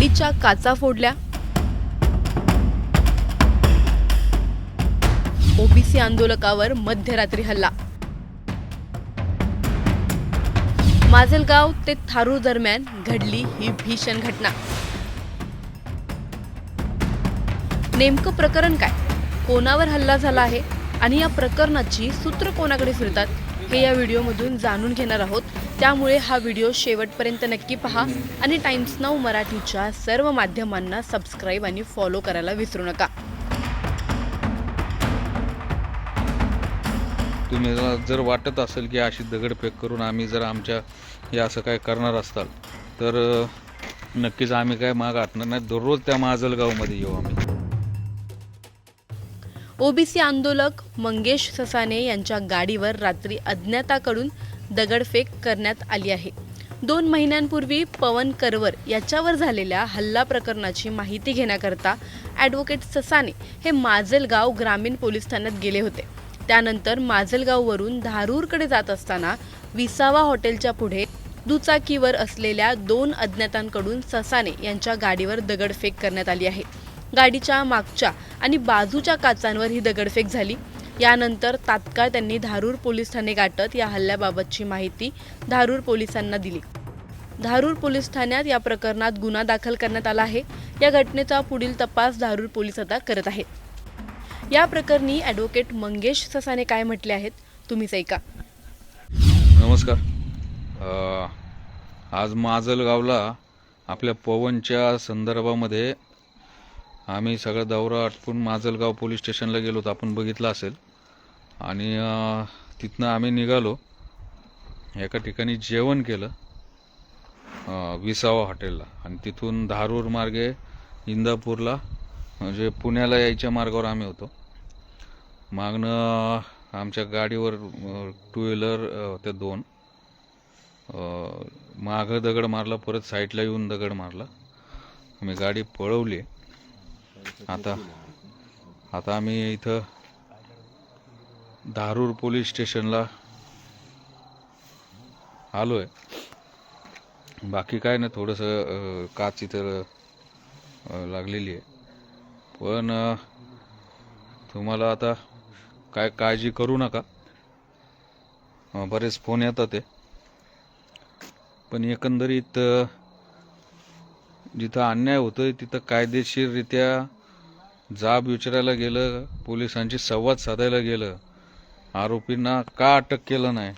गाडीच्या काचा फोडल्या, ओबीसी आंदोलकावर मध्यरात्री हल्ला। माजलगाव ते थारूर दरम्यान घडली ही भीषण घटना। नेमकं प्रकरण काय, कोणावर हल्ला झाला आहे आणि या प्रकरणाची सूत्र कोणाकडे फिरतात हे या व्हिडिओमधून जाणून घेणार आहोत। त्यामुळे हा व्हिडिओ शेवटपर्यंत नक्की पहा आणि टाइम्स नाऊ मराठीच्या सर्व माध्यमांना सबस्क्राइब आणि फॉलो करायला विसरू नका। तुम्हाला जर वाटत असेल की अशी दगडफेक करून आम्ही जर आमच्या हे असं काय करणार असाल तर नक्कीच आम्ही काय माग हटणार नाही। दररोज त्या माजलगावमध्ये येऊ आम्ही। ओबीसी आंदोलक मंगेश ससाने यांच्या गाडीवर रात्री अज्ञाताकडून दगडफेक करण्यात आली आहे। 2 महिन्यांपूर्वी पवन करवर याच्यावर झालेल्या हल्ला प्रकरणाची माहिती घेण्याकरता ॲडव्होकेट ससाने हे माजलगाव ग्रामीण पोलीस ठाण्यात गेले होते। त्यानंतर माजलगाववरून धारूरकडे जात असताना विसावा हॉटेलच्या पुढे दुचाकीवर असलेल्या 2 अज्ञातांकडून ससाने यांच्या गाडीवर दगडफेक करण्यात आली आहे। गाडीच्या मागच्या आणि बाजूच्या काचांवर ही दगडफेक झाली। यानंतर तात्काळ त्यांनी धारूर पोलीस ठाणे गाठत या हल्ल्याबाबतची माहिती धारूर पोलिसांना दिली। धारूर पोलीस ठाण्यात या प्रकरणात गुन्हा दाखल करण्यात आला आहे। या घटनेचा पुढील तपास धारूर पोलीस आता करत आहेत। या प्रकरणी ॲडव्होकेट मंगेश ससाने काय म्हटले आहेत तुम्हीच ऐका। नमस्कार। आज माजलगावला आपल्या पवनच्या संदर्भामध्ये आम्ही सगळा दौरा आटपून माजलगाव पोलीस स्टेशनला गेलो होतो, आपण बघितलं असेल। आणि तिथनं आम्ही निघालो, एका ठिकाणी जेवण केलं विसावा हॉटेलला, आणि तिथून धारूर मार्गे इंदापूरला म्हणजे पुण्याला यायच्या मार्गावर आम्ही होतो। मागनं आमच्या गाडीवर 2 व्हीलर त्या 2 मागं दगड मारला, परत साईडला येऊन दगड मारला, आम्ही गाडी पळवली। आता आम्ही इथं धारूर पोलीस स्टेशनला आलोय। बाकी काय नाही, थोडंसं काच इथं लागलेली आहे, पण तुम्हाला आता काय काळजी करू नका। बरेच फोन येतात, पण एकंदरीत जिथं अन्याय होतोय तिथं कायदेशीररित्या जाब विचारायला गेलं, पोलिसांशी संवाद साधायला गेलं, आरोपींना का अटक केलं नाही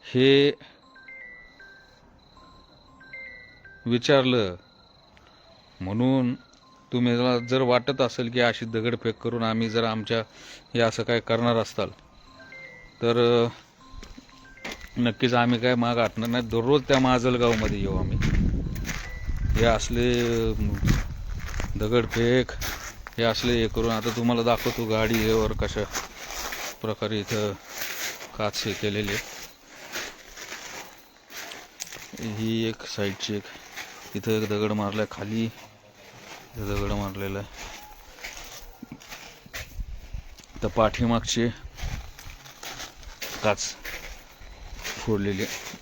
हे विचारलं। म्हणून तुम्हाला जर वाटत असेल की अशी दगडफेक करून आम्ही जर आमच्या हे असं काय करणार असाल तर नक्कीच आम्ही काय माग हटणार नाही। दररोज त्या माजलगावमध्ये येऊ आम्ही। हे असले दगडफेक हे असले हे करून आता तुम्हाला दाखवतो गाडीवर कशा प्रकारे इथं काच हे केलेली आहे। ही एक साईडची इथं एक दगड मारलाय, खाली दगड मारलेला आहे, तर पाठीमागची काच फोडलेली आहे।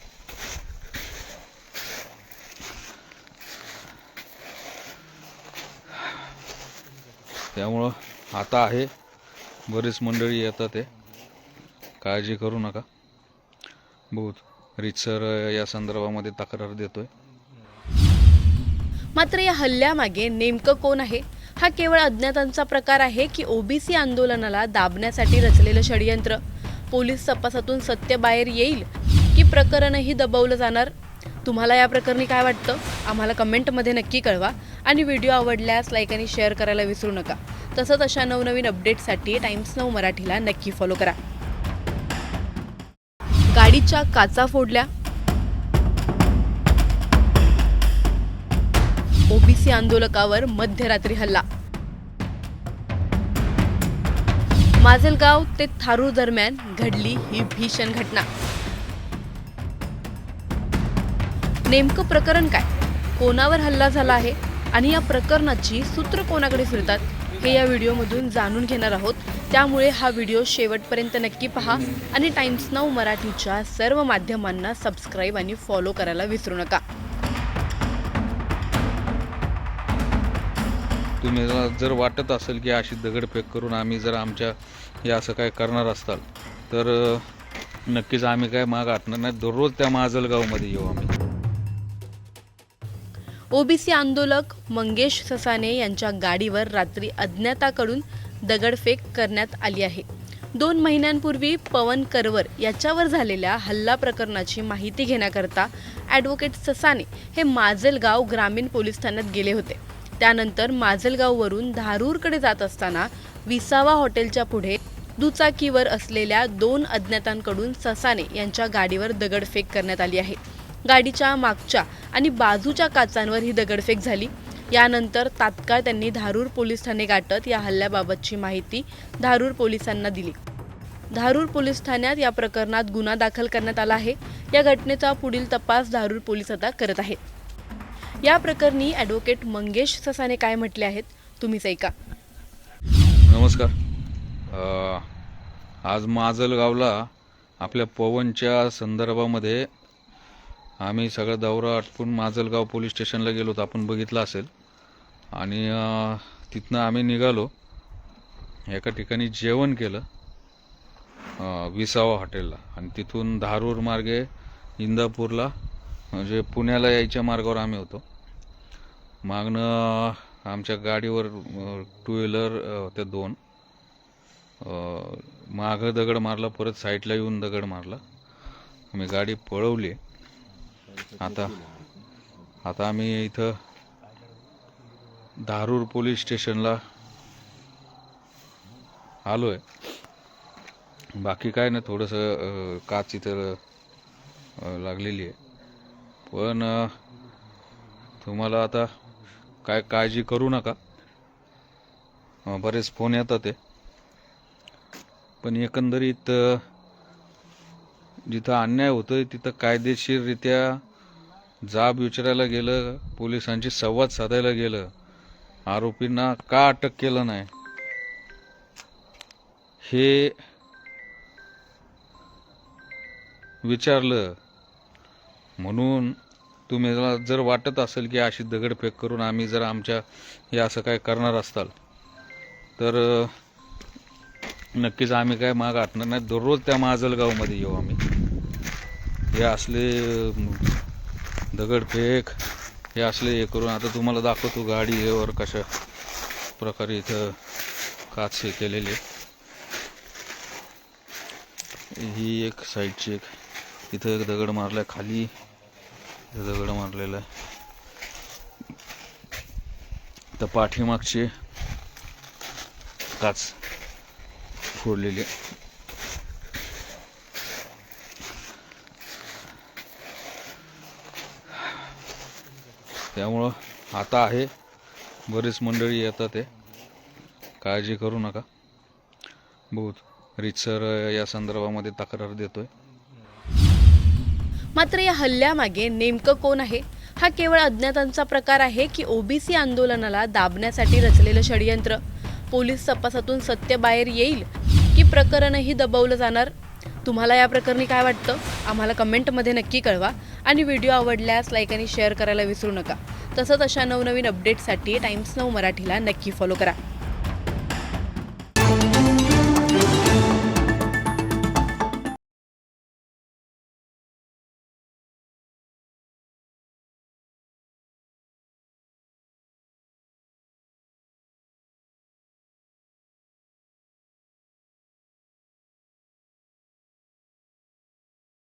त्यामुळं आता आहे, बरीच मंडळी येतात, ते काळजी करू नका। बहुत रितसर या संदर्भामध्ये तक्रार देतोय। मात्र या हल्ल्यामागे नेमकं कोण आहे, हा केवळ अज्ञातांचा प्रकार आहे की ओबीसी आंदोलनाला दाबण्यासाठी रचलेलं षडयंत्र? पोलीस तपासातून सत्य बाहेर येईल की प्रकरणही दबवलं जाणार? तुम्हाला या प्रकरणी काय वाटतं आम्हाला कमेंटमध्ये नक्की कळवा, आणि व्हिडिओ आवडल्यास लाईक आणि शेअर करायला विसरू नका। तसंच अशा नवनवीन अपडेट्ससाठी टाइम्स नाऊ मराठीला नक्की फॉलो करा। गाडीच्या काचा फोडल्या, ओबीसी आंदोलकावर मध्यरात्री हल्ला। माजलगाव ते थारूर दरम्यान घडली ही भीषण घटना। नेमकं प्रकरण काय, कोणावर हल्ला झाला आहे आणि या प्रकरणाची सूत्र कोणाकडे फिरतात हे या व्हिडिओमधून जाणून घेणार आहोत। त्यामुळे हा व्हिडिओ शेवटपर्यंत नक्की पहा आणि टाइम्स नाऊ मराठीच्या सर्व माध्यमांना सबस्क्राइब आणि फॉलो करायला विसरू नका। तुम्हाला जर वाटत असेल की अशी दगडफेक करून आम्ही जर आमच्या हे असं काय करणार असाल तर नक्कीच आम्ही काय माग हटणार नाही. दररोज त्या माजलगावमध्ये येऊ आम्ही. ओबीसी आंदोलक मंगेश ससाने यांच्या गाडीवर रात्री अज्ञाताकडून दगडफेक करण्यात आली आहे. 2 महिन्यांपूर्वी पवन करवर याच्यावर झालेल्या हल्ला प्रकरणाची माहिती घेण्याकरता ॲडव्होकेट ससाने हे माजलगाव ग्रामीण पोलीस ठाण्यात गेले होते. त्यानंतर माजलगाववरून धारूरकडे जात असताना विसावा हॉटेलच्या पुढे दुचाकीवर असलेल्या 2 अज्ञातांकडून ससाने यांच्या गाडीवर दगडफेक करण्यात आली आहे. गाडीच्या मागच्या आणि बाजूच्या काचांवर ही दगडफेक झाली. यानंतर तात्काळ त्यांनी धारूर पोलीस ठाणे गाठत या हल्ल्याबाबतची माहिती धारूर पोलिसांना दिली. धारूर पोलीस ठाण्यात या प्रकरणात गुन्हा दाखल करण्यात आला आहे. या घटनेचा पुढील तपास धारूर पोलीस आता करत आहेत. या प्रकरणी ॲडव्होकेट मंगेश ससाने काय म्हटले आहेत तुम्हीच ऐका. नमस्कार. आज माजलगावला आपल्या पवनच्या संदर्भामध्ये आम्ही सगळा दौरा आटपून माजलगाव पोलीस स्टेशनला गेलो होतो, आपण बघितलं असेल. आणि तिथनं आम्ही निघालो, एका ठिकाणी जेवण केलं विसावा हॉटेलला, आणि तिथून धारूर मार्गे इंदापूरला म्हणजे पुण्याला यायच्या मार्गावर आम्ही होतो. मागणं आमच्या गाडीवर 2 व्हीलर त्या 2 मागं दगड मारला, परत साईडला येऊन दगड मारला. आम्ही गाडी पळवली. आता आम्ही इथं धारूर पोलीस स्टेशनला आलो आहे. बाकी काय नाही, थोडंसं काच इथं लागलेली आहे. पण तुम्हाला आता काय काळजी करू नका. बरेच फोन येतात ते, पण एकंदरीत जिथं अन्याय होतोय तिथं कायदेशीररित्या जाब विचारायला गेलं, पोलिसांशी संवाद साधायला गेलं, आरोपींना का अटक केलं नाही हे विचारलं. म्हणून तुम्हाला जर वाटत असेल की अशी दगडफेक करून आम्ही जर आमच्या हे असं काय करणार असाल तर नक्कीच आम्ही काय माग हटणार नाही. दररोज त्या माजलगावमध्ये येऊ आम्ही. हे असले दगडफेक हे असले हे करून आता तुम्हाला दाखवतो गाडीवर कशा प्रकारे इथं काच हे केलेले. ही एक साईडची एक इथं एक दगड मारलाय, खाली दगड मारलेला आहे. तर पाठीमागची काच फोडलेली. त्यामुळं आता आहे, बरीच मंडळी येतात, ते काळजी करू नका. बहुत रितसर या संदर्भामध्ये तक्रार देतोय. मात्र या हल्ल्यामागे नेमकं कोण आहे? हा केवळ अज्ञातांचा प्रकार आहे की ओबीसी आंदोलनाला दाबण्यासाठी रचलेलं षडयंत्र? पोलीस तपासातून सत्य बाहेर येईल की प्रकरणही दबवलं जाणार? तुम्हाला या प्रकरणी काय वाटतं? आम्हाला कमेंटमध्ये नक्की कळवा. आणि व्हिडिओ आवडल्यास लाईक आणि शेअर करायला विसरू नका. तसंच अशा नवनवीन अपडेट्ससाठी टाइम्स नाऊ मराठीला नक्की फॉलो करा.